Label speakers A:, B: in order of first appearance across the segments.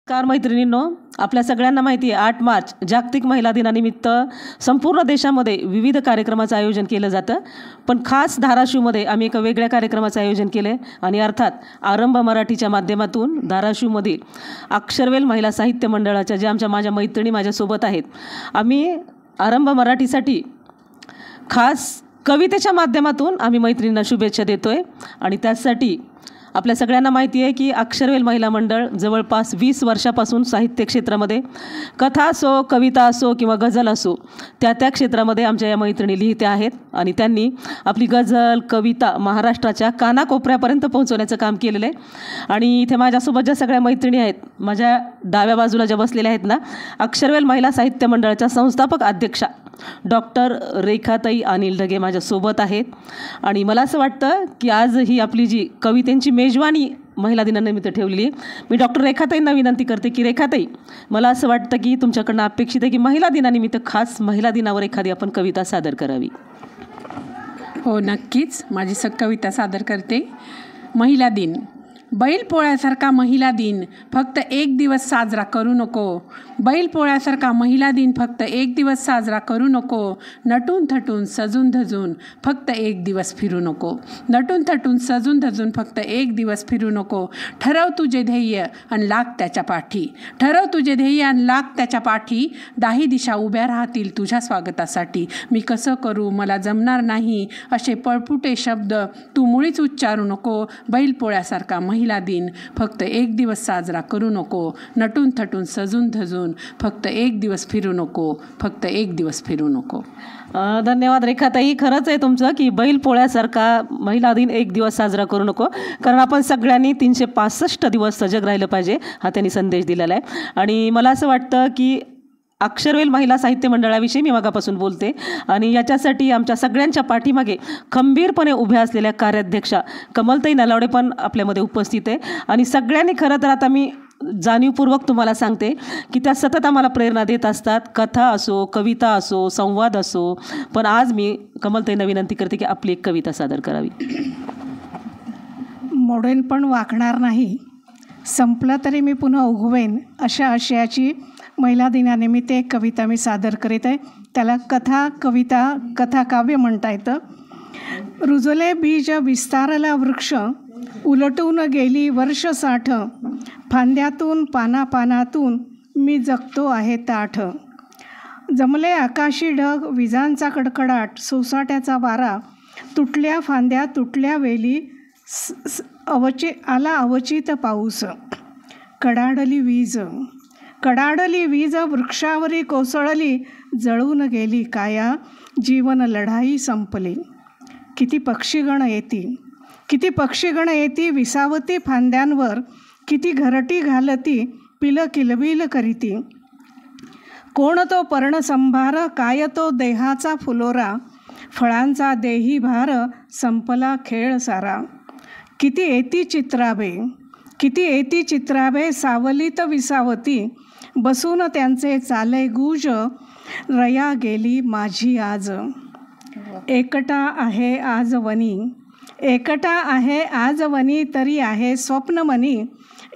A: Car मैत्रिणींनो, आपल्या सगळ्यांना माहिती आहे 8 मार्च जागतिक महिला दिनानिमित्त संपूर्ण देशामध्ये विविध कार्यक्रमाचं आयोजन केलं जातं. पण खास धाराशिवमध्ये आम्ही एका वेगळ्या कार्यक्रमाचं आयोजन केलं आहे आणि अर्थात आरंभ मराठीच्या माध्यमातून धाराशिवमधील अक्षरवेल महिला साहित्य मंडळाच्या ज्या माझ्या मैत्रिणी माझ्यासोबत आहेत, आम्ही आरंभ मराठीसाठी खास कवितेच्या माध्यमातून आम्ही मैत्रिणींना शुभेच्छा देतो आहे. आणि त्यासाठी आपल्या सगळ्यांना माहिती आहे की अक्षरवेल महिला मंडळ जवळपास 20 वर्षापासून साहित्य क्षेत्रामध्ये कथा असो, कविता असो किंवा गझल असो, त्या क्षेत्रामध्ये आमच्या या मैत्रिणी लिहित्या आहेत आणि त्यांनी आपली गझल, कविता महाराष्ट्राच्या कानाकोपऱ्यापर्यंत पोहोचवण्याचं काम केलेलं आहे. आणि इथे माझ्यासोबत ज्या सगळ्या मैत्रिणी आहेत, माझ्या डाव्या बाजूला ज्या बसलेल्या आहेत ना, अक्षरवेल महिला साहित्य मंडळाच्या संस्थापक अध्यक्षा डॉक्टर रेखाताई अनिल ढगे माझ्यासोबत आहेत. आणि मला असं वाटतं की आज ही आपली जी कवितेंची मेजवानी महिला दिनानिमित्त ठेवलेली, मी डॉक्टर रेखाताईंना विनंती करते की रेखाताई, मला असं वाटतं की तुमच्याकडनं अपेक्षित आहे की महिला दिनानिमित्त खास महिला दिनावर एखादी आपण कविता सादर करावी.
B: हो, नक्कीच. माझी कविता सादर करते. महिला दिन. बैलपोळ्यासारखा महिला दिन फक्त एक दिवस साजरा करू नको. बैलपोळ्यासारखा महिला दिन फक्त एक दिवस साजरा करू नको. नटून थटून सजून धजून फक्त एक दिवस फिरू नको. नटून थटून सजून धजून फक्त एक दिवस फिरू नको. ठरव तुझे ध्येय आणि लाग त्याच्या पाठी. ठरव तुझे ध्येय आणि लाग त्याच्या पाठी. 10 दिशा उभ्या राहतील तुझ्या स्वागतासाठी. मी कसं करू, मला जमणार नाही, असे पळपुटे शब्द तू मुळीच उच्चारू नको. बैलपोळ्यासारखा महिला दिन फक्त एक दिवस साजरा करू नको. नटून थटून सजून धजून फक्त एक दिवस फिरू नको. फक्त एक दिवस फिरू नको.
A: धन्यवाद रेखाताई. खरंच आहे तुमचं की बैलपोळ्यासारखा महिला दिन एक दिवस साजरा करू नको, कारण आपण सगळ्यांनी 365 दिवस सजग राहिलं पाहिजे, हा त्यांनी संदेश दिलेला आहे. आणि मला असं वाटतं की अक्षरवेल महिला साहित्य मंडळाविषयी मी मगापासून बोलते आणि याच्यासाठी आमच्या सगळ्यांच्या पाठीमागे खंबीरपणे उभ्या असलेल्या कार्याध्यक्षा कमलताई नलावडे पण आपल्यामध्ये उपस्थित आहे. आणि सगळ्यांनी खरं तर आता मी जाणीवपूर्वक तुम्हाला सांगते की त्या सतत आम्हाला प्रेरणा देत असतात, कथा असो, कविता असो, संवाद असो. पण आज मी कमलताईंना विनंती करते की आपली एक कविता सादर करावी.
C: मोडेन पण वाकणार नाही, संपलं तरी मी पुन्हा उगवेन, अशा आशयाची महिला दिनानिमित्त एक कविता मी सादर करीत आहे. त्याला कथा, कविता, कथाकाव्य म्हणता येतं. रुजले बीज विस्तारला वृक्ष, उलटून गेली वर्ष 60. फांद्यातून पानापानातून मी जगतो आहे ताठ. जमले आकाशी ढग, विजांचा कडकडाट, सोसाट्याचा वारा, तुटल्या फांद्या तुटल्या वेली, आला अवचित पाऊस. कडाडली वीज वृक्षावरी कोसळली, जळून गेली काया, जीवन लढाई संपली. किती पक्षीगण येती विसावती फांद्यांवर, किती घरटी घालती पिलं किलबिल करीती. कोण तो पर्णसंभार, काय तो देहाचा फुलोरा, फळांचा देही भार, संपला खेळ सारा. किती येती चित्राबे सावलीत विसावती, बसून त्यांचे चाले गुज, रया गेली माझी आज. एकटा आहे आज वनी, तरी आहे स्वप्न मनी,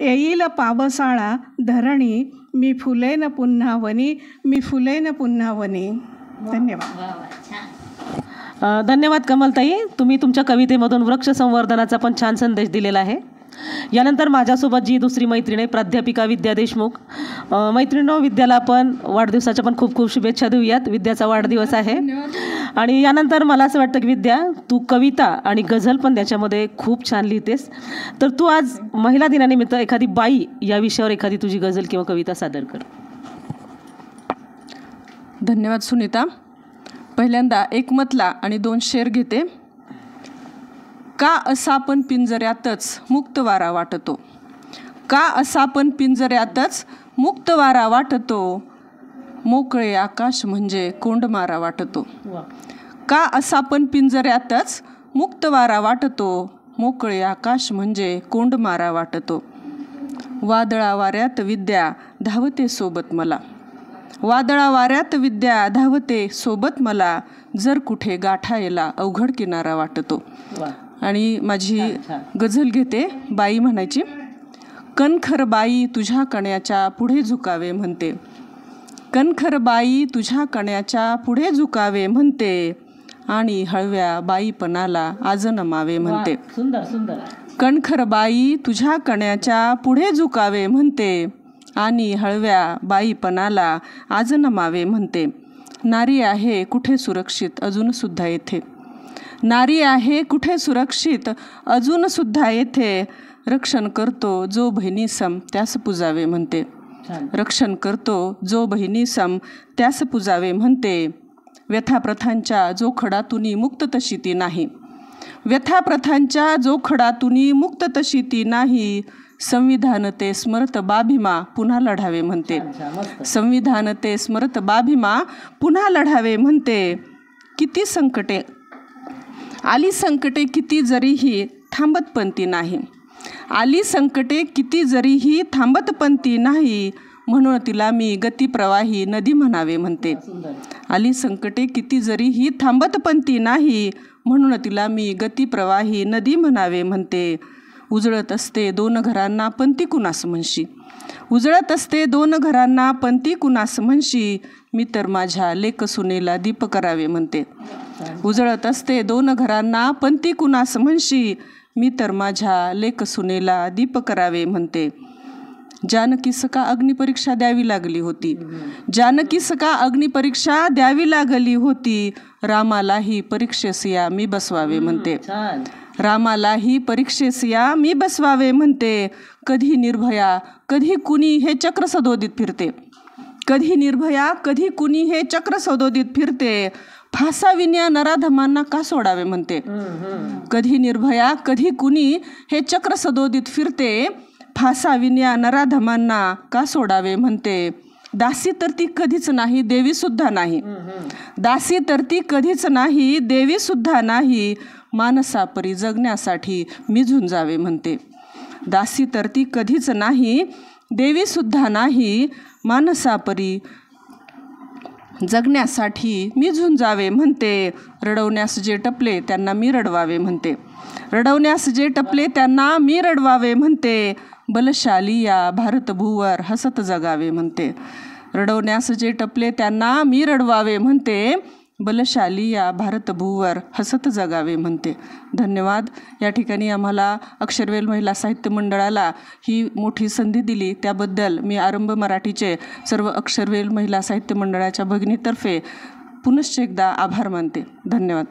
C: येईल पावसाळा धरणी, मी फुलेन पुन्हा वनी.
A: धन्यवाद कमलताई. तुम्ही तुमच्या कवितेमधून वृक्ष संवर्धनाचा पण छान संदेश दिलेला आहे. यानंतर माझ्यासोबत जी दुसरी मैत्रीण आहे, प्राध्यापिका विद्या देशमुख. मैत्रिणींनो, विद्याला आपण वाढदिवसाच्या पण खूप खूप शुभेच्छा देऊयात. विद्याचा वाढदिवस आहे. आणि यानंतर मला असं वाटतं की विद्या, तू कविता आणि गझल पण त्याच्यामध्ये खूप छान लिहितेस, तर तू आज महिला दिनानिमित्त एखादी बाई या विषयावर एखादी तुझी गझल किंवा कविता सादर कर.
B: धन्यवाद सुनीता. पहिल्यांदा एक मतला आणि 2 शेर घेते. का असा पण पिंजऱ्यातच मुक्त वारा वाटतो. का असा पण पिंजऱ्यातच मुक्त वारा वाटतो, मोकळे आकाश म्हणजे कोंडमारा वाटतो. का असा पण पिंजऱ्यातच मुक्त वारा वाटतो, मोकळे आकाश म्हणजे कोंडमारा वाटतो. वादळा वाऱ्यात विद्या धावते सोबत मला. वादळा वाऱ्यात विद्या धावते सोबत मला, जर कुठे गाठायला अवघड किनारा वाटतो. आणि माझी गझल घेते, बाई म्हणायची.
D: कणखर बाई तुझ्या कण्याच्या पुढे झुकावे म्हणते. कणखर बाई तुझ्या कण्याच्या पुढे झुकावे म्हणते आणि हळव्या बाईपणाला आज नमावे म्हणते.
A: सुंदर सुंदर.
D: कणखर बाई तुझ्या कण्याच्या पुढे झुकावे म्हणते आणि हळव्या बाईपणाला आज नमावे म्हणते. नारी आहे कुठे सुरक्षित अजूनसुद्धा येथे. नारी आहे कुठे सुरक्षित अजूनसुद्धा येथे. रक्षण करतो जो बहिणी सम त्यास पूजावे म्हणते. रक्षण करतो जो बहिणी सम त्यास पूजावे म्हणते. व्यथाप्रथांच्या जोखडातून मुक्त तशी ती नाही. व्यथाप्रथांच्या जोखडातून मुक्त तशी ती नाही. संविधान ते स्मरत बाभीमा पुन्हा लढावे म्हणते. संविधान ते स्मरत बाभीमा पुन्हा लढावे म्हणते. किती संकटे आली संकटे किती जरीही थांबत पण ती नाही. आली संकटे किती जरीही थांबत पण ती नाही. म्हणून तिला मी गतिप्रवाही नदी म्हणावे म्हणते. आली संकटे किती जरीही थांबत पण ती नाही. म्हणून तिला मी गतिप्रवाही नदी म्हणावे म्हणते. उजळत असते दोन घरांना पण ती कुणास म्हणशी. उजळत असते दोन घरांना पण ती कुणास म्हणशी. मी तर माझ्या लेक सुनेला दीप करावे म्हणते. उजळत असते दोन घरांना पण ती कुणास म्हणशी. मी तर माझ्या लेक सुनेला दीप करावे म्हणते. जानकीस का अग्निपरीक्षा द्यावी लागली होती. जानकीस का अग्निपरीक्षा द्यावी लागली होती. रामालाही परीक्षेस या मी बसवावे म्हणते. रामालाही परीक्षेस या मी बसवावे म्हणते. कधी निर्भया कधी कुणी हे चक्र सदोदित फिरते. कधी निर्भया कधी कुणी हे चक्र सदोदित फिरते. फासाविन्या नराधमांना का सोडावे म्हणते. कधी निर्भया कधी कुणी हे चक्र सदोदित फिरते. फासाविन्या नराधमांना का सोडावे म्हणते. दासी तर ती कधीच नाही देवी सुद्धा नाही. दासी तर ती कधीच नाही देवी सुद्धा नाही. मानसापरी जगण्यासाठी मी झुंजावे म्हणते. दासी तर ती कधीच नाही देवी सुद्धा नाही. मानसापरी जगण्यासाठी मी झुंजावे म्हणते. रडवण्यास जे टपले त्यांना मी रडवावे म्हणते. रडवण्यास जे टपले त्यांना मी रडवावे म्हणते. बलशाली या भारतभूवर हसत जगावे म्हणते. रडवण्यास जे टपले त्यांना मी रडवावे म्हणते. बलशाली या भारतभूवर हसत जगावे म्हणते. धन्यवाद. या ठिकाणी आम्हाला अक्षरवेल महिला साहित्य मंडळाला ही मोठी संधी दिली त्याबद्दल मी आरंभ मराठीचे सर्व अक्षरवेल महिला साहित्य मंडळाच्या भगिनीतर्फे पुनश्च एकदा आभार मानते. धन्यवाद.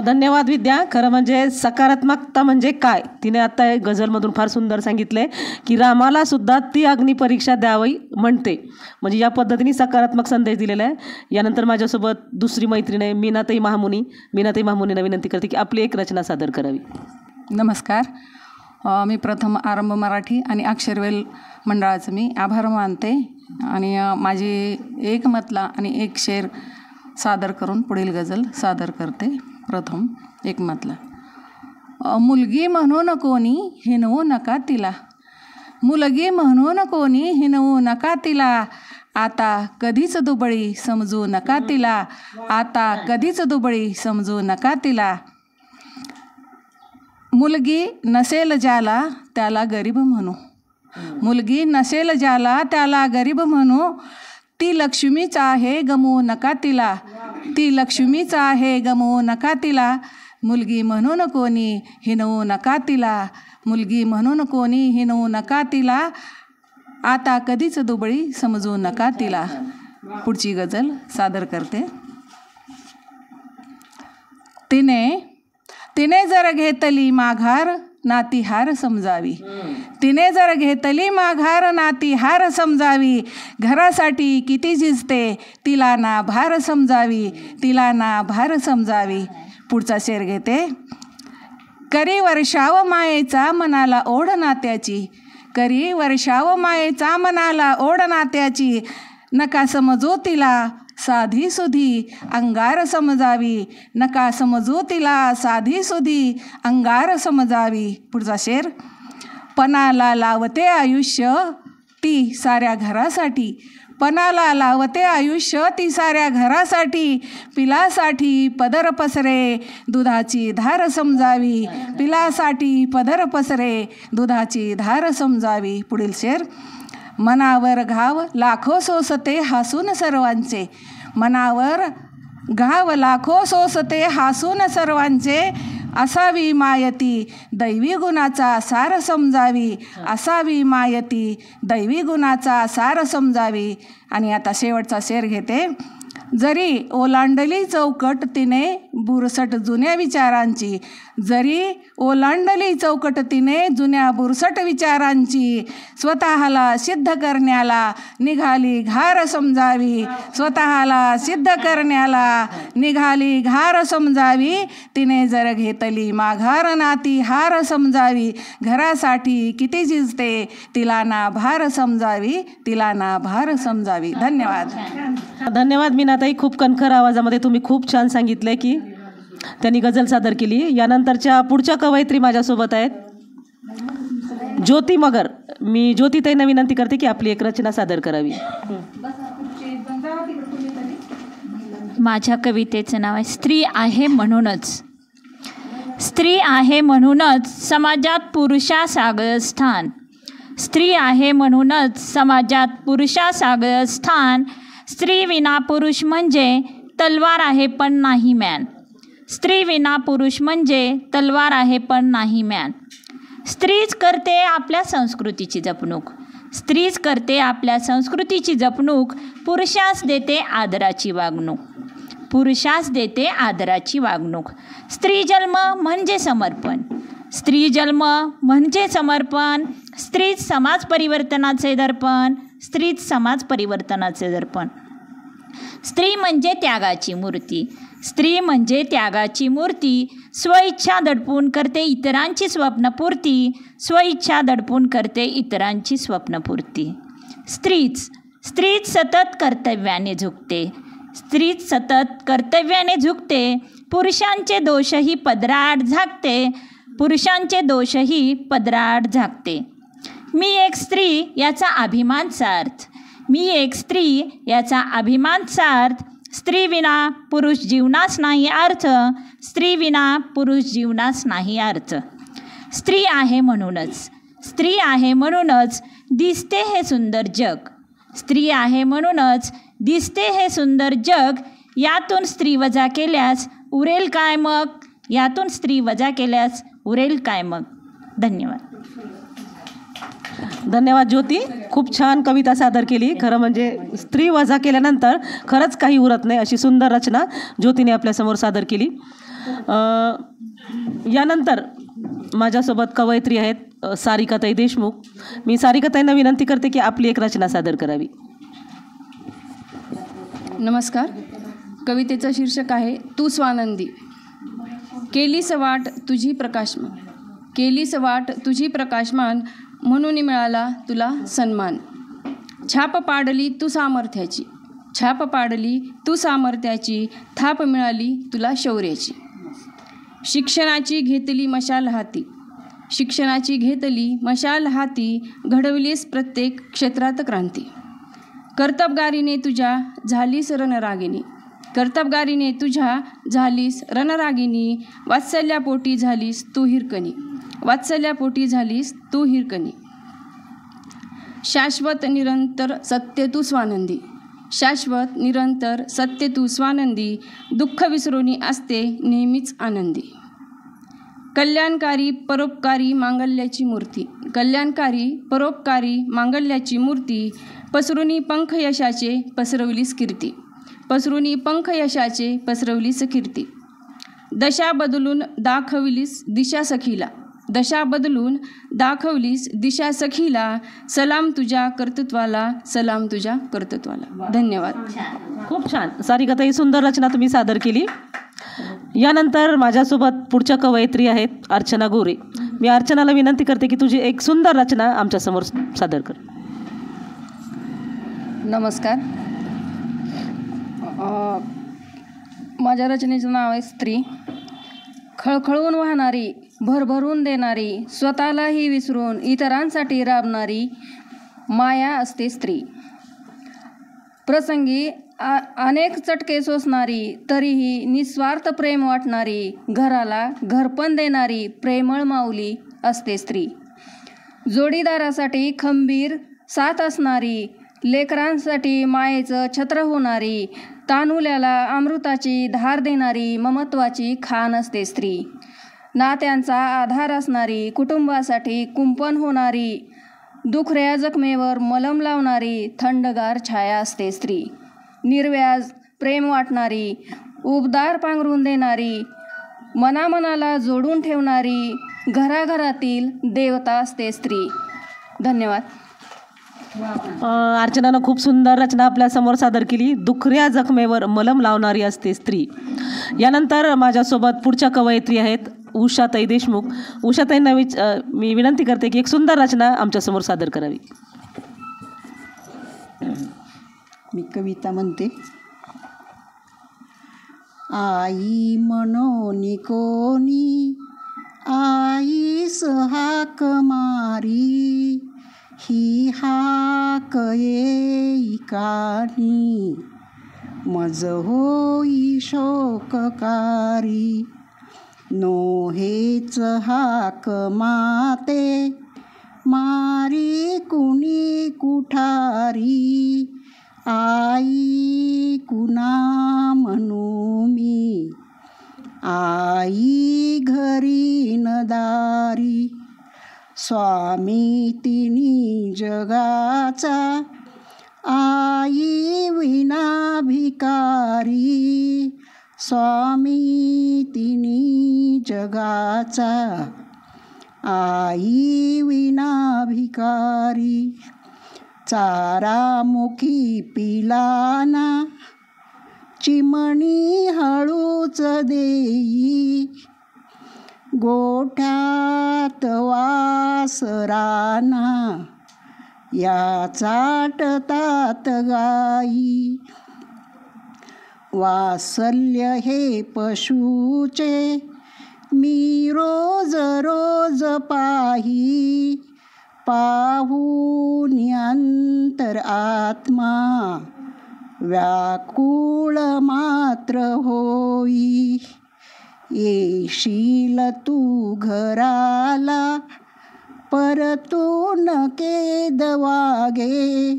A: धन्यवाद विद्या. खरं म्हणजे सकारात्मकता म्हणजे काय तिने आता गझलमधून फार सुंदर सांगितले की रामाला सुद्धा ती अग्निपरीक्षा द्यावी म्हणते. म्हणजे या पद्धतीने सकारात्मक संदेश दिलेला आहे. यानंतर माझ्यासोबत दुसरी मैत्रीण आहे मीनाताई महामुनी. मीनाताई महामुनींना विनंती करते की आपली एक रचना सादर करावी.
E: नमस्कार. मी प्रथम आरंभ मराठी आणि अक्षरवेल मंडळाचं मी आभार मानते आणि माझी एक मतला आणि एक शेर सादर करून पुढील गझल सादर करते. प्रथम एक मतला. मुलगी म्हणून कोणी हिनवू नका तिला. मुलगी म्हणून कोणी हिनवू नका तिला. आता कधीच दुबळी समजू नका तिला. आता कधीच दुबळी समजू नका तिला. मुलगी नसेल ज्याला त्याला गरीब म्हणू. मुलगी नसेल ज्याला त्याला गरीब म्हणू. ती लक्ष्मीच आहे गमवू नका तिला. ती लक्ष्मीच आहे गमवू नका तिला. मुलगी म्हणून कोणी हिनवू नका तिला. मुलगी म्हणून कोणी हिनवू नका तिला. आता कधीच दुबळी समजू नका तिला. पुढची गझल सादर करते. तिने जर घेतली माघार नाती हार समजावी. तिने जर घेतली माघार नाती हार समजावी. घरासाठी किती झिजते तिला ना भार समजावी. तिला ना भार समजावी. पुढचा शेर घेते. करी वर्षाव मायेचा मनाला ओढ नात्याची. करी वर्षाव मायेचा मनाला ओढ नात्याची. नका समजू तिला साधी सुधी अंगार समजावी. नका समजू तिला साधी सुधी अंगार समजावी. पुढचा शेर. पणाला लावते आयुष्य ती साऱ्या घरासाठी, पणाला लावते आयुष्य ती साऱ्या घरासाठी, पिलासाठी पदर पसरे दुधाची धार समजावी, पिलासाठी पदर पसरे दुधाची धार समजावी. पुढील शेर. मनावर घाव लाखो सोसते हसून सर्वांचे, मनावर घाव लाखो सोसते हसून सर्वांचे, असावी मायती दैवी गुणाचा सार समजावी, असावी मायती दैवी गुणाचा सार समजावी. आणि आता शेवटचा शेर घेते. जरी ओलांडली चौकट तिने बुरसट जुन्या विचारांची, जरी ओलांडली चौकट तिने जुन्या बुरसट विचारांची, स्वतःला सिद्ध करण्याला निघाली घार समजावी, स्वतःला सिद्ध करण्याला निघाली घार समजावी. तिने जर घेतली माघार नाती हार समजावी, घरासाठी किती झिजते तिला ना भार समजावी, तिला ना भार समजावी. धन्यवाद.
A: धन्यवाद मीनाताई. खूप कणखर आवाजामध्ये तुम्ही खूप छान सांगितलं की त्यांनी गझल सादर केली. यानंतरच्या पुढच्या कवयित्री माझ्यासोबत आहेत ज्योती मगर. मी ज्योतिताईंना विनंती करते की आपली एक रचना सादर करावी.
F: माझ्या कवितेचं नाव आहे स्त्री आहे म्हणूनच. स्त्री आहे म्हणूनच समाजात पुरुषासागं स्थान, स्त्री आहे म्हणूनच समाजात पुरुषासागं स्थान. स्त्री विना पुरुष म्हणजे तलवार आहे पण नाही म्यान, स्त्री विना पुरुष म्हणजे तलवार आहे पण नाही म्यान. स्त्रीच करते आपल्या संस्कृतीची जपणूक, स्त्रीच करते आपल्या संस्कृतीची जपणूक. पुरुषास देते आदराची वागणूक, पुरुषास देते आदराची वागणूक. स्त्री जन्म म्हणजे समर्पण, स्त्री जन्म म्हणजे समर्पण. स्त्रीच समाज परिवर्तनाचे दर्पण, स्त्रीच समाज परिवर्तनाचे दर्पण. स्त्री म्हणजे त्यागाची मूर्ती, स्त्री म्हणजे त्यागाची मूर्ती. स्वइच्छा दडपून करते इतरांची स्वप्नपूर्ती, स्वइच्छा दडपून करते इतरांची स्वप्नपूर्ती. स्त्रीच सतत कर्तव्याने झुकते, स्त्रीच सतत कर्तव्याने झुकते. पुरुषांचे दोषही पदराआड झाकते, पुरुषांचे दोषही पदराआड झाकते. मी एक स्त्री याचा अभिमान सार्थ, मी एक स्त्री याचा अभिमान सार्थ. स्त्री विना पुरुष जीवनास नाही अर्थ, स्त्री विना पुरुष जीवनास नाही अर्थ. स्त्री आहे म्हणूनच, स्त्री आहे म्हणूनच दिसते हे सुंदर जग, स्त्री आहे म्हणूनच दिसते हे सुंदर जग. यातून स्त्री वजा केल्यास उरेल काय मग, यातून स्त्री वजा केल्यास उरेल काय मग. धन्यवाद.
A: धन्यवाद ज्योती. खूप छान कविता सादर केली. खरं म्हणजे स्त्री वजा केल्यानंतर खरंच काही उरत नाही अशी सुंदर रचना ज्योतीने आपल्यासमोर सादर केली. यानंतर माझ्यासोबत कवयित्री आहेत सारिकाताई देशमुख. मी सारिकाताईंना विनंती करते की आपली एक रचना सादर करावी.
G: नमस्कार. कवितेचं शीर्षक आहे तू स्वानंदी. केली सवाट तुझी प्रकाशमान, केली सवाट तुझी प्रकाशमान, म्हणून मिळाला तुला सन्मान. छाप पाडली तू सामर्थ्याची, छाप पाडली तू सामर्थ्याची, थाप मिळाली तुला शौर्याची. शिक्षणाची घेतली मशाल हाती, शिक्षणाची घेतली मशाल हाती, घडवलीस प्रत्येक क्षेत्रात क्रांती. कर्तबगारीने तुझ्या झालीस रणरागिनी, कर्तबगारीने तुझ्या झालीस रणरागिनी. वात्सल्यापोटी झालीस तू हिरकणी, वात्सल्यापोटी झालीस तू हिरकणी. शाश्वत निरंतर सत्य तू स्वानंदी, शाश्वत निरंतर सत्य तू स्वानंदी. दुःख विसरूनी असते नेहमीच आनंदी. कल्याणकारी परोपकारी मांगल्याची मूर्ती, कल्याणकारी परोपकारी मांगल्याची मूर्ती. पसरुनी पंख यशाचे पसरवलीस कीर्ती, पसरुनी पंख यशाचे पसरवलीस कीर्ती. दशा बदलून दाखवलीस दिशा सखीला, दशा बदलून दाखवलीस दिशा सखीला. सलाम तुझ्या कर्तृत्वाला, सलाम तुझ्या कर्तृत्वाला. धन्यवाद.
A: खूप छान सारिकाताई, सुंदर रचना तुम्ही सादर केली. यानंतर माझ्यासोबत पुढच्या कवयित्री आहेत अर्चना गोरे. मी अर्चनाला विनंती करते की तुझी एक सुंदर रचना आमच्यासमोर सादर कर.
G: नमस्कार. माझ्या रचनेचं नाव आहे स्त्री. खळखळून वाहणारी, भरभरून देणारी, स्वतःलाही विसरून इतरांसाठी राबणारी, माया असते स्त्री. प्रसंगी अनेक चटके सोसणारी, तरीही निस्वार्थ प्रेम वाटणारी, घराला घरपण देणारी प्रेमळ माऊली असते स्त्री. जोडीदारासाठी खंबीर साथ असणारी, लेकरांसाठी मायेचं छत्र होणारी, तानुल्याला अमृताची धार देणारी ममत्वाची खाण असते स्त्री. नात्यांचा आधार असणारी, कुटुंबासाठी कुंपण होणारी, दुखऱ्या जखमेवर मलम लावणारी थंडगार छाया असते स्त्री. निर्व्याज प्रेम वाटणारी, उबदार पांघरून देणारी, मनामनाला जोडून ठेवणारी, घराघरातील देवता असते स्त्री. धन्यवाद.
A: अर्चनानं खूप सुंदर रचना आपल्यासमोर सादर केली. दुखऱ्या जखमेवर मलम लावणारी असते स्त्री. यानंतर माझ्यासोबत पुढच्या कवयित्री आहेत उषाताई देशमुख. उषाताईंना मी विनंती करते की एक सुंदर रचना आमच्यासमोर सादर करावी.
H: मी कविता म्हणते. आई मनोनी कोणी आईस हाक मारी, ही हाक येई कानी मज होई शोककारी. नो हेच हाक माते मारी कुणी कुठारी, आई कुणा म्हणू मी, आई घरी न दारी. स्वामी तिनी जगाचा आई विना भिकारी, स्वामी तिनी जगाचा आई विना भिकारी. चारामुखी पिलाना चिमणी हळूच देई, गोठ्यात वासराना या चाटतात गाई. वात्सल्य हे पशूचे मी रोज रोज पाही, पाहून अंतर आत्मा व्याकुळ मात्र होई. येशील तू घराला परतू नके वागे,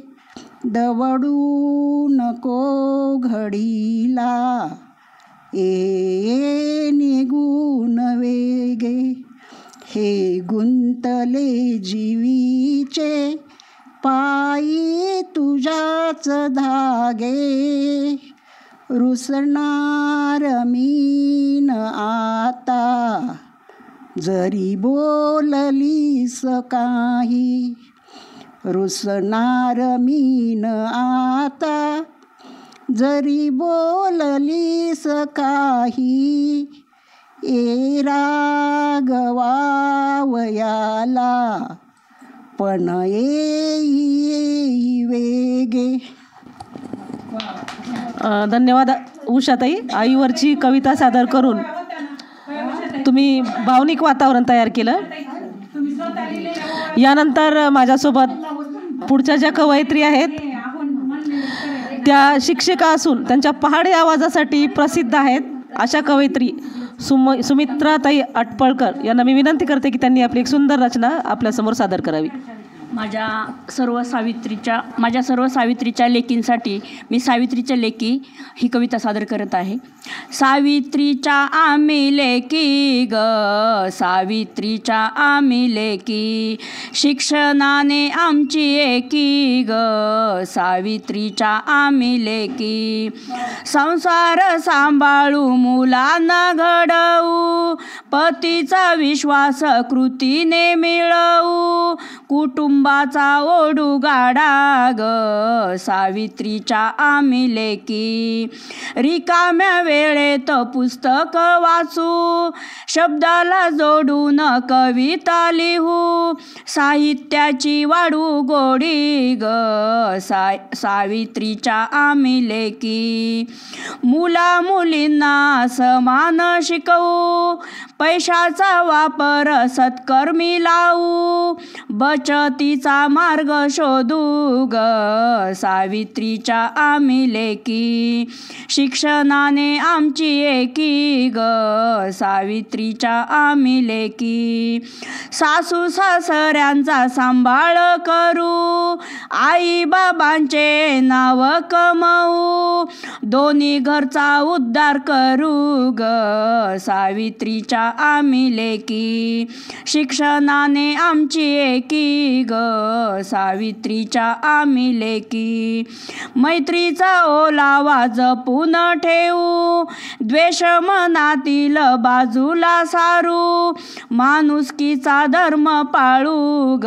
H: दवडू नको घडीला ये निघून वेगे. हे गुंतले जीवीचे पायी तुझ्याच धागे, रुसणार मीन आता जरी बोललीस काही. रुसणार मीन आता जरी बोललीस काही. ए रागवा वयाला पण येई वेगे.
A: धन्यवाद उषाताई. आईवरची कविता सादर करून तुम्ही भावनिक वातावरण तयार केलं. यानंतर माझ्यासोबत पुढच्या ज्या कवयित्री आहेत त्या शिक्षिका असून त्यांच्या पहाडी आवाजासाठी प्रसिद्ध आहेत अशा कवयित्री सुमित्राताई अटपळकर यांना मी विनंती करते की त्यांनी आपली एक सुंदर रचना आपल्यासमोर सादर करावी.
F: माझ्या सर्व सावित्रीच्या लेकींसाठी मी सावित्रीच्या लेकी ही कविता सादर करत आहे. सावित्रीच्या आम्ही लेकी ग, सावित्रीच्या आम्ही लेकी, शिक्षणाने आमची एकी ग, सावित्रीच्या आम्ही लेकी. संसार सांभाळू मुलांना घडवू, पतीचा विश्वास कृतीने मिळवू, कुटुंबाचा ओढू गाडा ग, सावित्रीच्या आम्ही लेकी. रिकाम्या वेळेत पुस्तक वाचू, शब्दाला जोडून कविता लिहू, साहित्याची वाढू गोडी ग, सावित्रीच्या आम्ही लेकी. मुला मुलींना समान शिकवू, पैशाचा वापर सत्कर्मी लावू, बचती
G: उन्नतीचा मार्ग शोधू ग सावित्रीच्या आम्ही लेकी, शिक्षणाने आमची एकी ग सावित्रीच्या आम्ही लेकी. सासू सासऱ्यांचा सांभाळ करू, आई बाबांचे नाव कमवू, दोन्ही घरचा उद्धार करू ग सावित्रीच्या आम्ही लेकी, शिक्षणाने आमची एकी ग सावित्रीच्या आम्ही लेकी. मैत्रीचा ओलावा जपून ठेवू, द्वेष मनातील बाजूला सारू, माणुसकीचा धर्म पाळू ग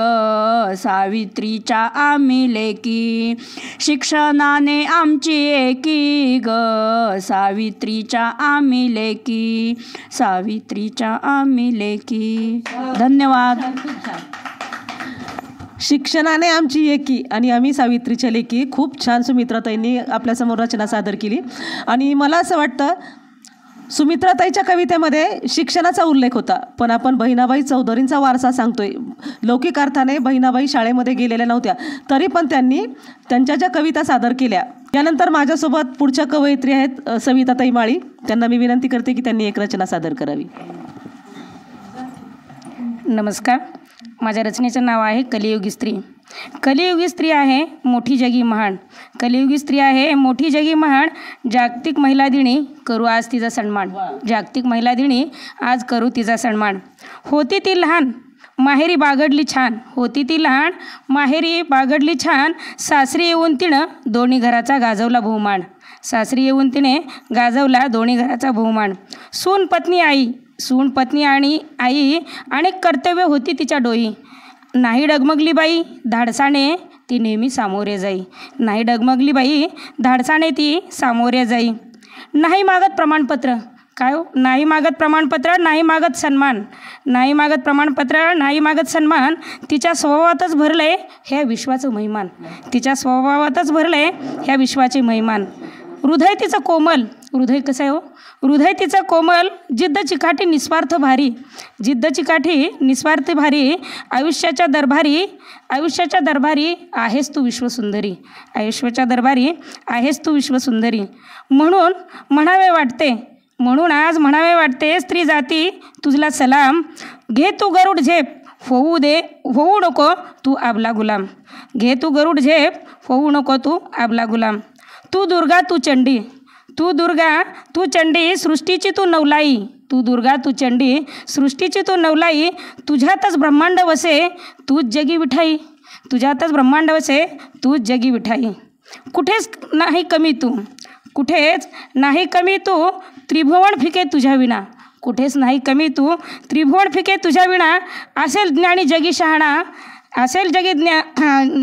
G: सावित्रीच्या आम्ही लेकी, शिक्षणाने आमची एकी ग सावित्रीच्या आम्ही लेकी, सावित्रीच्या आम्ही लेकी. धन्यवाद.
A: शिक्षणाने आमची एकी आणि आम्ही सावित्रीच्या लेकी. खूप छान सुमित्राताईंनी आपल्यासमोर रचना सादर केली. आणि मला असं वाटतं सुमित्राताईच्या कवितेमध्ये शिक्षणाचा उल्लेख होता, पण आपण बहिणाबाई चौधरींचा वारसा सांगतोय. लौकिक अर्थाने बहिणाबाई शाळेमध्ये गेलेल्या नव्हत्या, तरी पण त्यांनी त्यांच्या ज्या कविता सादर केल्या. यानंतर माझ्यासोबत पुढच्या कवयित्री आहेत सविताताई माळी. त्यांना मी विनंती करते की त्यांनी एक रचना सादर करावी.
I: नमस्कार. माझ्या रचनेचं नाव आहे कलियुगी स्त्री. कलियुगी स्त्री आहे मोठी जगी महान, कलियुगी स्त्री आहे मोठी जगी महान. जागतिक महिला दिनी करू आज तिचा सन्मान, जागतिक महिला दिनी आज करू तिचा सन्मान. होती ती लहान माहेरी बागडली छान, होती ती लहान माहेरी बागडली छान. सासरी येऊन तिनं दोन्ही घराचा गाजवला बहुमान, सासरी येऊन तिने गाजवला दोन्ही घराचा बहुमान. सून पत्नी आई, सून पत्नी आणि आई अनेक कर्तव्य होती तिच्या डोई. नाही डगमगली बाई धाडसाने ती नेहमी सामोरे जाई, नाही डगमगली बाई धाडसाने ती सामोरे जाई. नाही मागत प्रमाणपत्र, काय हो, नाही मागत प्रमाणपत्र, नाही मागत सन्मान, नाही मागत प्रमाणपत्र, नाही मागत सन्मान. तिच्या स्वभावातच भरले ह्या विश्वाचं महिमान, तिच्या स्वभावातच भरले ह्या विश्वाचे महिमान. हृदय तिचं कोमल, हृदय कसं आहे हो, हृदय तिचं कोमल. जिद्द चिकाटी निस्वार्थ भारी, जिद्द चिकाटी निस्वार्थ भारी. आयुष्याच्या दरबारी, आयुष्याच्या दरबारी आहेस तू विश्वसुंदरी, आयुष्याच्या दरबारी आहेस तू विश्वसुंदरी. म्हणून म्हणावे वाटते, म्हणून आज म्हणावे वाटते स्त्री जाती तुझला सलाम. घे तू गरुड झेप होऊ दे, होऊ नको तू आबला गुलाम. घे तू गरुड झेप होऊ नको तू आबला गुलाम. तू दुर्गा तू चंडी, तू दुर्गा तू चंडी सृष्टीची तू नवलाई, तू दुर्गा तू चंडी सृष्टीची तू नवलाई. तुझ्यातच ब्रह्मांड वसे तूच जगी विठाई, तुझ्यातच ब्रह्मांड वसे तूच जगी विठाई. कुठेच नाही कमी तू, कुठेच नाही कमी तू त्रिभुवन फिके तुझ्या विना, कुठेच नाही कमी तू त्रिभुवन फिके तुझ्या विना. असेल ज्ञानी जगी शहाणा, असेल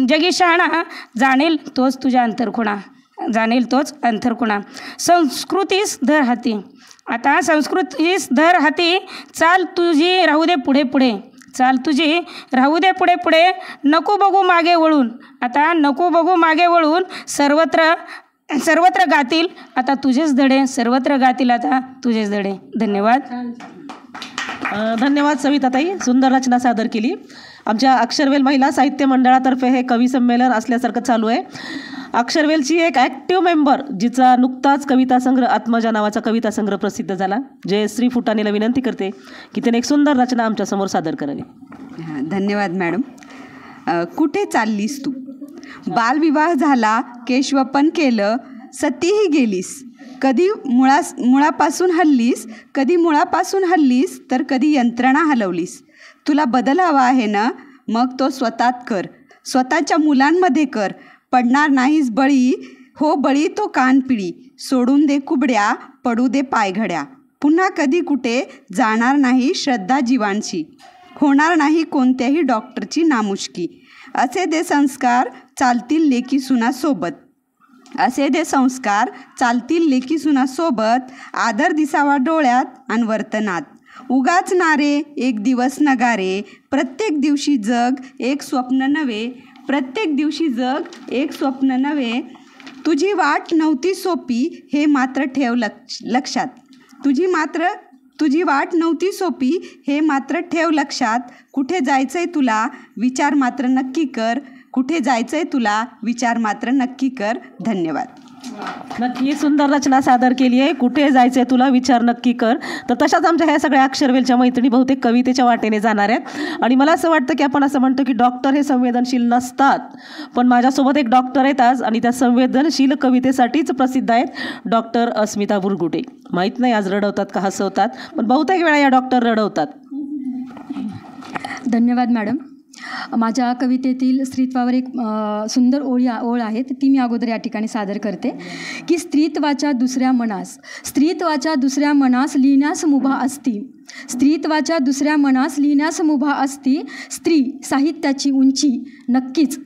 I: जगी शहाणा, जाणेल तोच तुझ्या अंतरखुणा, जाणेल तोच अंतरखुणा. संस्कृतीस धर हाती, आता संस्कृतीस धर हाती. चाल तुझी राहू दे पुढे पुढे, चाल तुझी राहू दे पुढे पुढे. नको बघू मागे वळून, आता नको बघू मागे वळून. सर्वत्र सर्वत्र गातील आता तुझेच धडे, सर्वत्र गातील आता तुझेच धडे. धन्यवाद.
A: धन्यवाद सविताताई, सुंदर रचना सादर केली. आमच्या अक्षरवेल महिला साहित्य मंडळातर्फे हे कवी संमेलन असल्यासारखं चालू आहे. अक्षरवेलची एक ॲक्टिव्ह मेंबर जिचा नुकताच कविता संग्रह आत्मजा नावाचा कविता संग्रह प्रसिद्ध झाला, जयश्री फुटाणेला विनंती करते की त्याने एक सुंदर रचना आमच्यासमोर सादर करावी.
J: धन्यवाद मॅडम. कुठे चाललीस तू, बालविवाह झाला, केशवपन केलं, सतीही गेलीस. कधी मुळापासून हल्लीस, कधी मुळापासून हल्लीस, तर कधी यंत्रणा हलवलीस. तुला बदल हवा आहे ना, मग तो स्वतःत कर, स्वतःच्या मुलांमध्ये कर. पडणार नाहीस बळी, हो बळी तो कानपिळी. सोडून दे कुबड्या, पडू दे पायघड्या. पुन्हा कधी कुठे जाणार नाही श्रद्धा जीवांशी, होणार नाही कोणत्याही डॉक्टरची नामुष्की. असे दे संस्कार चालतील लेकी सुनासोबत, असे दे संस्कार चालतील लेकी सुनासोबत. आदर दिसावा डोळ्यात आणि वर्तनात. उगाच नारे एक दिवस नगारे, प्रत्येक दिवशी जग एक स्वप्न नवे, प्रत्येक दिवशी जग एक स्वप्न नवे. तुझी वाट नव्हती सोपी हे मात्र ठेव लक्षात, तुझी वाट नव्हती सोपी हे मात्र ठेव लक्षात. कुठे जायचंय तुला विचार मात्र नक्की कर. कुठे जायचंय तुला विचार मात्र नक्की कर. धन्यवाद.
A: नक्की सुंदर रचना सादर केली आहे. कुठे जायचंय तुला विचार नक्की कर. तर तशाच आमच्या ह्या सगळ्या अक्षरवेलच्या मैत्रिणी बहुतेक कवितेच्या वाटेने जाणार आहेत. आणि मला असं वाटतं की आपण असं म्हणतो की डॉक्टर हे संवेदनशील नसतात, पण माझ्यासोबत एक डॉक्टर आहेत आज आणि त्या संवेदनशील कवितेसाठीच प्रसिद्ध आहेत. डॉक्टर अस्मिता बुरगुटे. माहीत नाही आज रडवतात का हसवतात, पण बहुतेक वेळा या डॉक्टर रडवतात.
K: धन्यवाद मॅडम. माझ्या कवितेतील स्त्रीत्वावर एक सुंदर ओळ आहे, ती मी अगोदर या ठिकाणी सादर करते की स्त्रीत्वाच्या दुसऱ्या मनास लिहिण्यास मुभा असती. स्त्रीत्वाच्या दुसऱ्या मनास लिहिण्यास मुभा असती. स्त्री साहित्याची उंची नक्कीच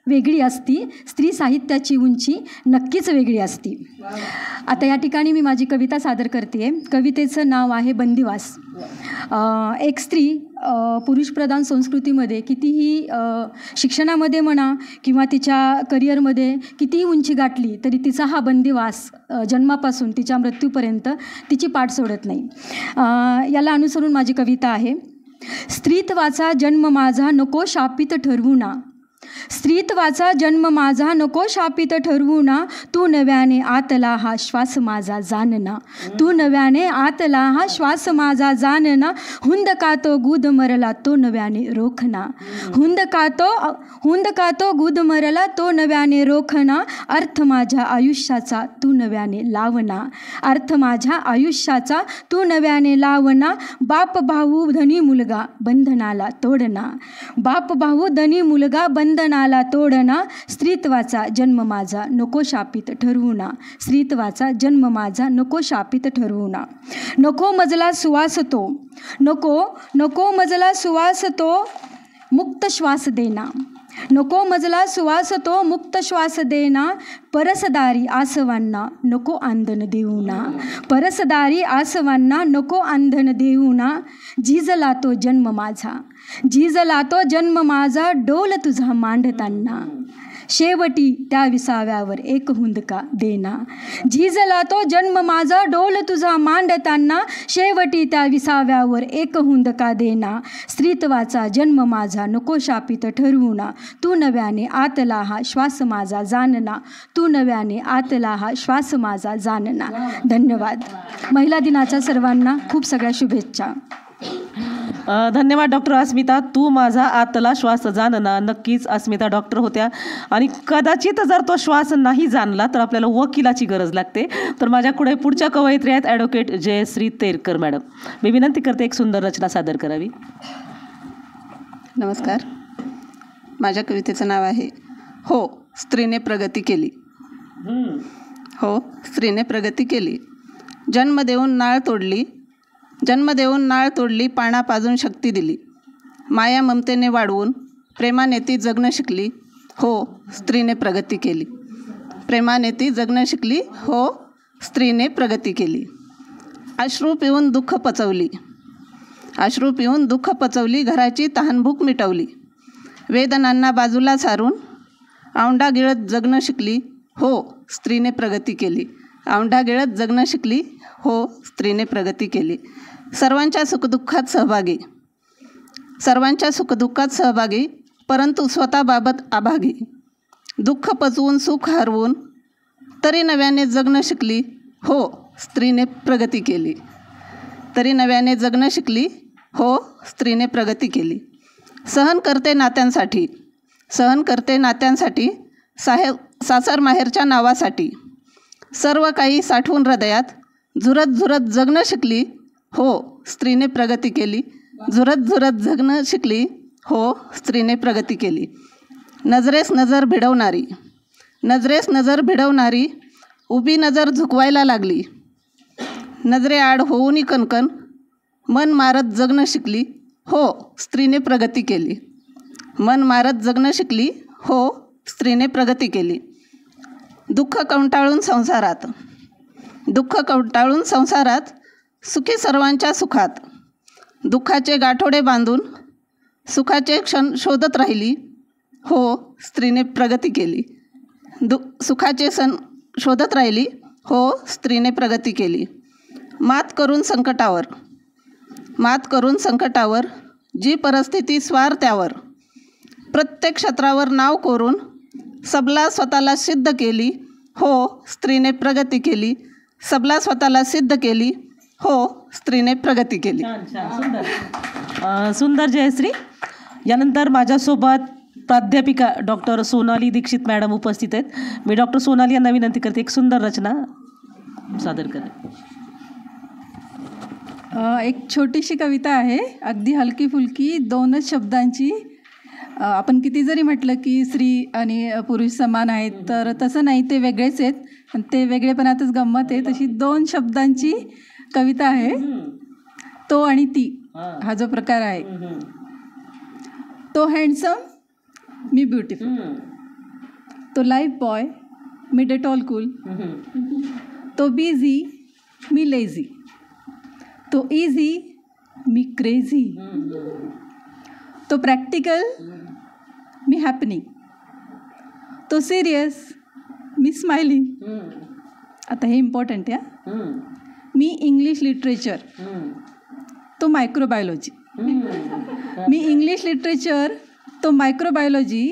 K: वेगळी असती. स्त्री साहित्याची उंची नक्कीच वेगळी असती. आता या ठिकाणी मी माझी कविता सादर करते. कवितेचं नाव आहे बंदिवास. एक स्त्री पुरुषप्रधान संस्कृतीमध्ये कितीही शिक्षणामध्ये म्हणा किंवा तिच्या करिअरमध्ये कितीही उंची गाठली तरी तिचा हा बंदिवास जन्मापासून तिच्या मृत्यूपर्यंत तिची पाठ सोडत नाही. याला अनुसरून माझी कविता आहे. स्त्रीत्वाचा जन्म माझा नको शापित ठरवू ना. स्त्रीत्वाचा जन्म माझा नको शापित ठरवू ना. तू नव्याने आतला हा श्वास माझा जानना. तू नव्याने आतला हा श्वास माझा जानना. हुंदका तो गुद मरला तो नव्याने रोखना. हुंदका तो गुद मरला तो नव्याने रोखना. अर्थ माझ्या आयुष्याचा तू नव्याने लावना. अर्थ माझ्या आयुष्याचा तू नव्याने लावना. बाप भाऊ धनी मुलगा बंधनाला तोडना. बाप भाऊ धनी मुलगा बंधनाला तोडना. स्त्रीत्वाचा जन्म माझा नको शापित ठरवू ना. स्त्रीत्वाचा जन्म माझा नको शापित ठरवू ना. नको मजला सुवास तो नको मजला सुवास तो मुक्त श्वास देना. नको मजला सुवास तो मुक्त श्वास देना. परसदारी आसवांना नको आंदन देऊ ना. परसदारी आसवांना नको आंदन देऊ ना. झिजला तो जन्म माझा डोल तुझा मांडताना. शेवटी त्या विसाव्यावर एक हुंदका देना. झिजला तो जन्म माझा डोल तुझा मांडताना. शेवटी त्या विसाव्यावर एक हुंदका देना. स्त्रीत्वाचा जन्म माझा नको शापित ठरवू ना. तू नव्याने आतला हा श्वास माझा जानना. तू नव्याने आतला हा श्वास माझा जानना. धन्यवाद. महिला दिनाच्या सर्वांना खूप सगळ्या शुभेच्छा.
A: धन्यवाद डॉक्टर अस्मिता. तू माझा आतला श्वास जानना. नक्कीच अस्मिता डॉक्टर होत्या आणि कदाचित जर तो श्वास नाही जाणला तर आपल्याला वकिलाची गरज लागते. तर माझ्याकडे पुढच्या कवयित्री आहेत ॲडव्होकेट जयश्री तेरकर मॅडम. मी विनंती करते एक सुंदर रचना सादर करावी.
D: नमस्कार. माझ्या कवितेचं नाव आहे हो स्त्रीने प्रगती केली. हो स्त्रीने प्रगती केली. जन्म देऊन नाळ तोडली. पाना पाजून शक्ती दिली. माया ममतेने वाढवून प्रेमाने ती जगणं शिकली. हो स्त्रीने प्रगती केली. प्रेमाने ती जगणं शिकली. हो स्त्रीने प्रगती केली. अश्रू पिऊन दुःख पचवली. घराची तहानभूक मिटवली. वेदनांना बाजूला सारून औंढा गिळत जगणं शिकली. हो स्त्रीने प्रगती केली. औंढा गिळत जगणं शिकली. हो स्त्रीने प्रगती केली. सर्वांच्या सुखदुःखात सहभागी परंतु स्वतःबाबत आभागी. दुःख पचवून सुख हरवून तरी नव्याने जगणं शिकली. हो स्त्रीने प्रगती केली. हो स्त्रीने प्रगती केली. सहन करते नात्यांसाठी सासर माहेरच्या नावासाठी. सर्व काही साठवून हृदयात झुरत जगणं शिकली. हो स्त्रीने प्रगती केली. झुरत जगणं शिकली. हो स्त्रीने प्रगती केली. नजरेस नजर भिडवणारी उभी नजर झुकवायला लागली. नजरेआड होऊनी कणकण मन मारत जगणं शिकली. हो स्त्रीने प्रगती केली. मन मारत जगणं शिकली. हो स्त्रीने प्रगती केली. दुःख कवटाळून संसारात सुखी सर्वांच्या सुखात. दुःखाचे गाठोडे बांधून सुखाचे क्षण शोधत राहिली. हो स्त्रीने प्रगती केली. सुखाचे सण शोधत राहिली. हो स्त्रीने प्रगती केली. मात करून
L: मात करून संकटावर, जी परिस्थिती स्वार्थ्यावर, प्रत्येक क्षेत्रावर नाव कोरून सबला स्वतःला सिद्ध केली. हो, स्त्रीने प्रगती केली. सबला स्वतःला सिद्ध केली. हो, स्त्रीने प्रगती केली.
A: सुंदर जयश्री. यानंतर माझ्यासोबत प्राध्यापिका डॉक्टर सोनाली दीक्षित मॅडम उपस्थित आहेत. मी डॉक्टर सोनाली यांना विनंती करते एक सुंदर रचना सादर करेल.
M: एक छोटीशी कविता आहे, अगदी हलकी फुलकी, 2च शब्दांची. आपण किती जरी म्हटलं की स्त्री आणि पुरुष समान आहेत, तर तसं नाही, ते वेगळेच आहेत. आणि ते वेगळेपणातच गंमत आहे. तशी 2 शब्दांची कविता आहे. तो आणि ती हा जो प्रकार आहे. तो हँडसम, मी ब्युटिफुल. तो लाईफ बॉय, मी डेटॉल कूल. तो बिझी, मी लेझी. तो इझी, मी क्रेझी. तो प्रॅक्टिकल, मी हॅपनिंग. तो सिरियस, मी स्माइलिंग. आता हे इम्पॉर्टंट आहे. मी इंग्लिश लिटरेचर. तो मायक्रोबायोलॉजी. मी इंग्लिश लिटरेचर, तो मायक्रोबायोलॉजी.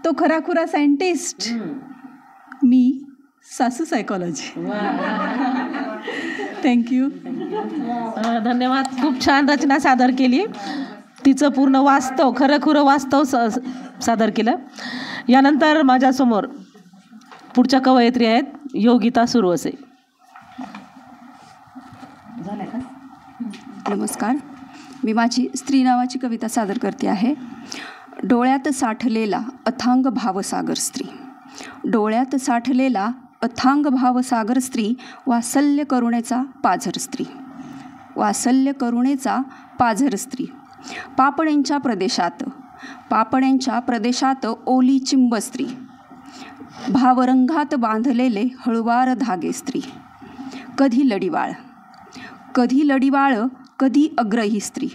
M: तो खराखुरा सायंटिस्ट, मी सासू सायकॉलॉजी. थँक्यू.
A: धन्यवाद. खूप छान रचना सादर केली. तिचं पूर्ण वास्तव, खरंखुरं वास्तव सादर केलं. यानंतर माझ्यासमोर पुढच्या कवयित्री आहेत योगिता सुरवसे.
N: नमस्कार. मी माझी स्त्री नावाची कविता सादर करते आहे. डोळ्यात साठलेला अथांग भावसागर स्त्री. डोळ्यात साठलेला अथांग भावसागर स्त्री, वात्सल्य करुणेचा पाझर स्त्री. वात्सल्य करुणेचा पाझर स्त्री. पापण्यांच्या प्रदेशात ओली चिंब स्त्री. भावरंगात बांधलेले हळुवार धागे स्त्री. कधी लढीवाळ, कधी अग्रही स्त्री.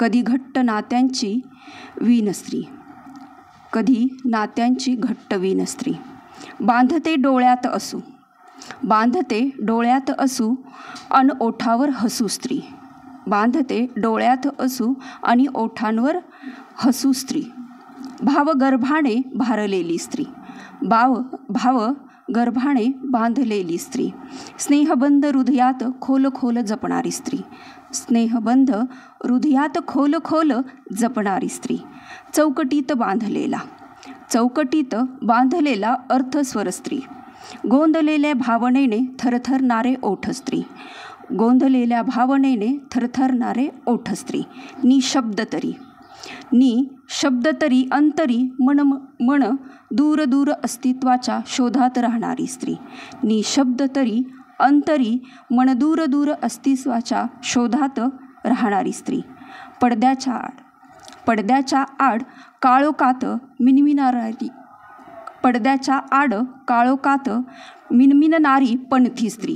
N: कधी घट्ट नात्यांची वीण स्त्री. कधी नात्यांची घट्ट वीण स्त्री. बांधते डोळ्यात असू अन ओठावर हसू स्त्री. बांधते डोळ्यात असू आणि ओठांवर हसू स्त्री. भावगर्भाने भारलेली स्त्री. भावगर्भाने बांधलेली स्त्री. स्नेहबंध हृदयात खोल खोल जपणारी स्त्री. स्नेहबंध हृदयात खोल खोल जपणारी स्त्री. चौकटीत बांधलेला अर्थस्वर स्त्री. गोंदलेल्या भावनेने थरथरणारे ओठ स्त्री. गोंधलेल्या भावनेने थरथरणारे ओठ स्त्री. निशब्द तरी अंतरी मन दूर दूर अस्तित्वाच्या शोधात राहणारी स्त्री. निशब्द तरी अंतरी मन दूर दूर अस्तित्वाच्या शोधात राहणारी स्त्री. पडद्याच्या आड काळोखात मिनमिनणारी पणथी स्त्री.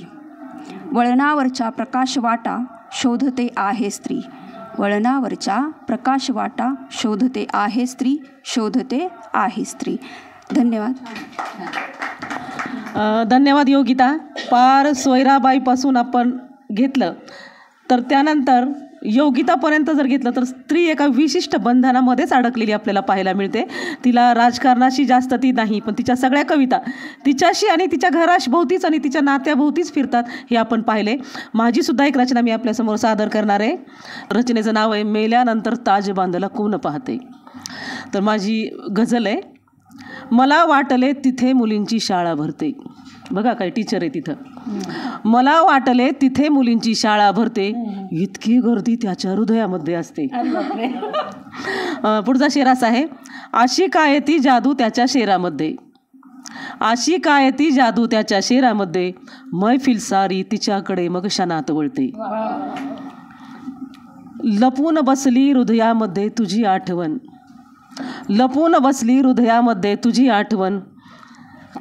N: वळणावरच्या प्रकाशवाटा शोधते आहे स्त्री. वळणावरच्या प्रकाशवाटा शोधते आहे स्त्री. शोधते आहे स्त्री. धन्यवाद.
A: धन्यवाद योगिता. पार सोयराबाईपासून आपण घेतलं तर त्यानंतर योगितापर्यंत जर घेतलं तर स्त्री एका विशिष्ट बंधनामध्येच अडकलेली आपल्याला पाहायला मिळते. तिला राजकारणाशी जास्त ती नाही, पण तिच्या सगळ्या कविता तिच्याशी आणि तिच्या घराभोवतीच आणि तिच्या नात्याभोवतीच फिरतात हे आपण पाहिले. माझीसुद्धा एक रचना मी आपल्यासमोर सादर करणार आहे. रचनेचं नाव आहे मेल्यानंतर ताज बांधला कोण पाहते. तर माझी गझल आहे. मला वाटले तिथे मुलींची शाळा भरते. बघा काय टीचर आहे तिथं. मला वाटले तिथे मुलींची शाळा भरते, इतकी गर्दी त्याच्या हृदयामध्ये असते. पुढचा शेर असा आहे. अशी काय ती जादू त्याच्या शेरामध्ये. अशी काय ती जादू त्याच्या शेरामध्ये, मैफिल सारी तिच्याकडे मग क्षणात वळते. लपून बसली हृदयामध्ये तुझी आठवण. लपून बसली हृदयामध्ये तुझी आठवण,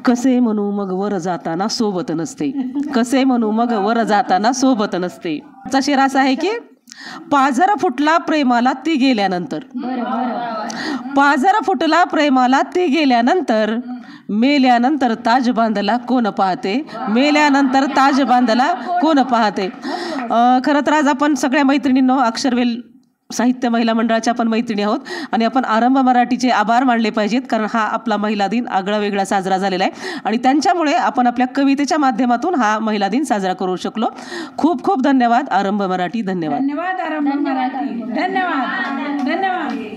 A: कसे म्हणू मग वर जाताना सोबत नसते. कसे म्हणू मग वर जाताना सोबत नसते. चा शेर असा आहे की पाझर फुटला प्रेमाला ती गेल्यानंतर. पाझर फुटला प्रेमाला ती गेल्यानंतर, मेल्यानंतर ताज बांधला कोण पाहते. मेल्यानंतर ताज बांधला कोण पाहते. खरं तर आज आपण सगळ्या मैत्रिणींनो अक्षरवेल साहित्य महिला मंडळाच्या आपण मैत्रिणी आहोत आणि आपण आरंभ मराठीचे आभार मानले पाहिजेत, कारण हा आपला महिला दिन आगळा वेगळा साजरा झालेला आहे आणि त्यांच्यामुळे आपण आपल्या कवितेच्या माध्यमातून हा महिला दिन साजरा करू शकलो. खूप खूप धन्यवाद आरंभ मराठी. धन्यवाद.
B: धन्यवाद आरंभ मराठी. धन्यवाद. धन्यवाद.